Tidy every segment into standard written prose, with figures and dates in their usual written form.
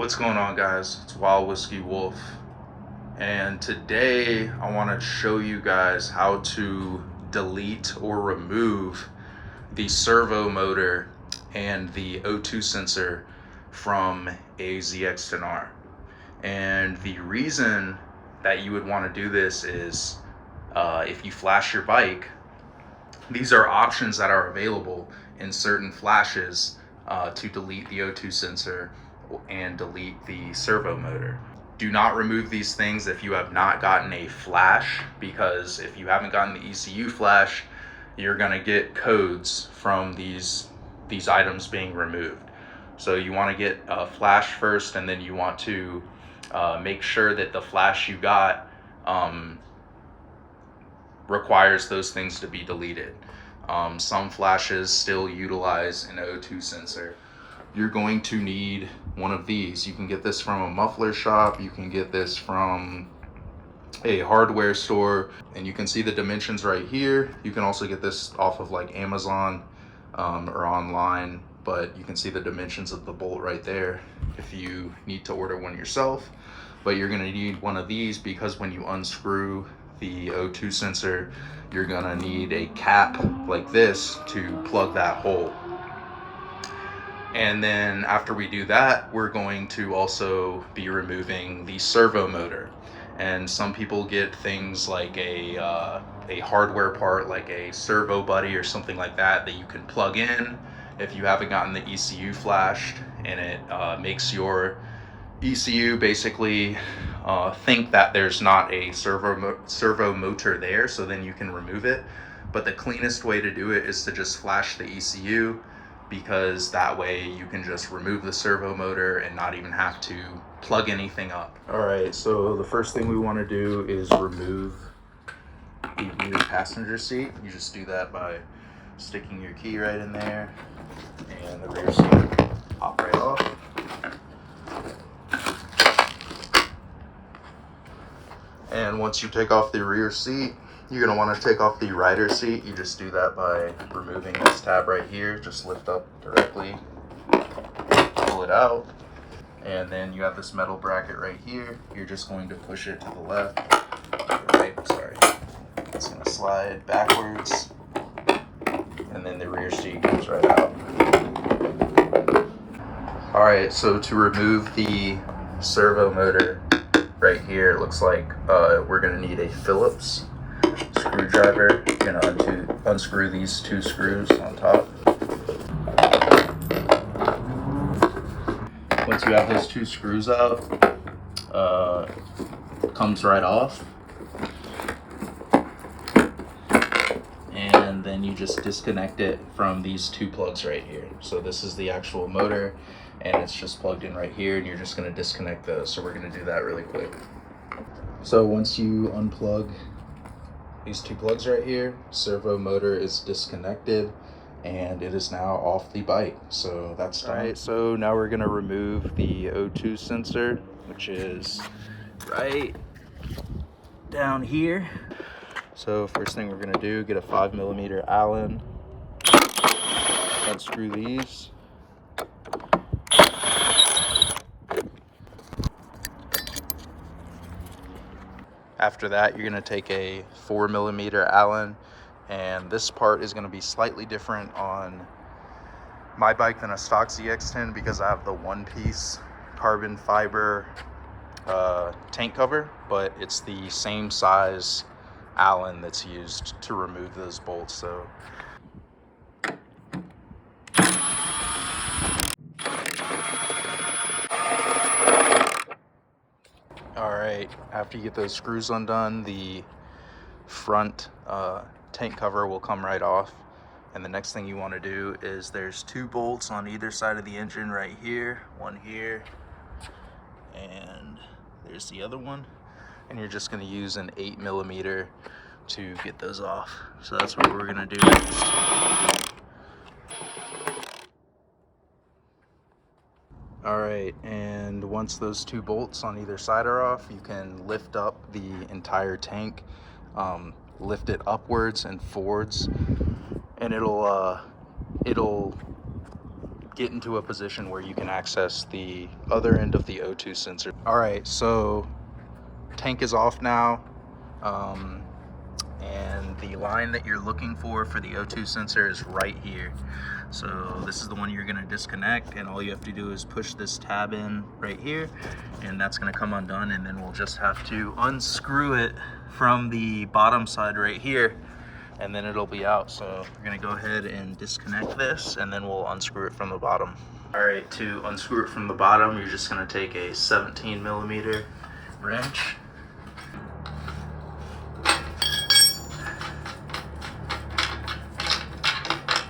What's going on, guys? It's Wild Whiskey Wolf, and today I want to show you guys how to delete or remove the servo motor and the O2 sensor from a ZX10R. And the reason that you would want to do this is if you flash your bike, these are options that are available in certain flashes to delete the O2 sensor and delete the servo motor. Do not remove these things if you have not gotten a flash, because if you haven't gotten the ECU flash, you're gonna get codes from these items being removed. So you want to get a flash first, and then you want to make sure that the flash you got requires those things to be deleted. Some flashes still utilize an O2 sensor. You're going to need one of these. You can get this from a muffler shop, you can get this from a hardware store, and you can see the dimensions right here. You can also get this off of like Amazon or online, but you can see the dimensions of the bolt right there if you need to order one yourself. But you're going to need one of these because when you unscrew the O2 sensor, you're going to need a cap like this to plug that hole. And then after we do that, we're going to also be removing the servo motor. And some people get things like a hardware part, like a servo buddy or something like that, that you can plug in if you haven't gotten the ECU flashed, and it makes your ECU basically think that there's not a servo motor there, so then you can remove it. But the cleanest way to do it is to just flash the ECU, because that way you can just remove the servo motor and not even have to plug anything up. Alright, so the first thing we want to do is remove the rear passenger seat. You just do that by sticking your key right in there, and the rear seat pop right off. And once you take off the rear seat, you're going to want to take off the rider seat. You just do that by removing this tab right here. Just lift up directly, pull it out, and then you have this metal bracket right here. You're just going to push it to the left, right, sorry. It's going to slide backwards, and then the rear seat comes right out. Alright, so to remove the servo motor right here, it looks like we're going to need a Phillips screwdriver. You're going to unscrew these two screws on top. Once you have those two screws out, it comes right off. And then you just disconnect it from these two plugs right here. So this is the actual motor, and it's just plugged in right here, and you're just going to disconnect those. So we're going to do that really quick. So once you unplug these two plugs right here, servo motor is disconnected and it is now off the bike. So that's done. Alright, so now we're going to remove the O2 sensor, which is right down here. So first thing we're going to do, get a 5mm Allen, unscrew these. After that, you're going to take a 4mm Allen, and this part is going to be slightly different on my bike than a stock ZX10 because I have the one-piece carbon fiber tank cover, but it's the same size Allen that's used to remove those bolts. So alright, after you get those screws undone, the front tank cover will come right off. And the next thing you want to do is there's two bolts on either side of the engine right here, one here, and there's the other one. And you're just going to use an 8mm to get those off. So that's what we're going to do next. Alright, and once those two bolts on either side are off, you can lift up the entire tank, lift it upwards and forwards, and it'll get into a position where you can access the other end of the O2 sensor. All right, so tank is off now. And the line that you're looking for the O2 sensor is right here. So this is the one you're gonna disconnect, and all you have to do is push this tab in right here, and that's gonna come undone, and then we'll just have to unscrew it from the bottom side right here, and then it'll be out. So we're gonna go ahead and disconnect this, and then we'll unscrew it from the bottom. All right, to unscrew it from the bottom, you're just gonna take a 17mm wrench.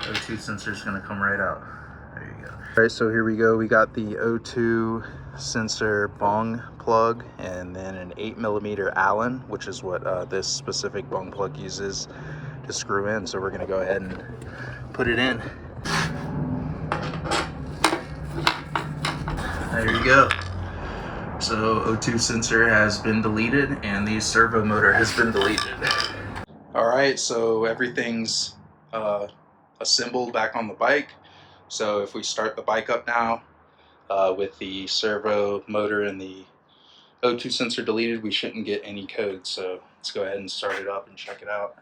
O2 sensor is going to come right out. There you go. All right, so here we go. We got the O2 sensor bung plug, and then an 8mm Allen, which is what this specific bung plug uses to screw in. So we're going to go ahead and put it in. There you go. So O2 sensor has been deleted, and the servo motor has been deleted. All right, so everything's assembled back on the bike. So if we start the bike up now with the servo motor and the O2 sensor deleted, we shouldn't get any code. So let's go ahead and start it up and check it out.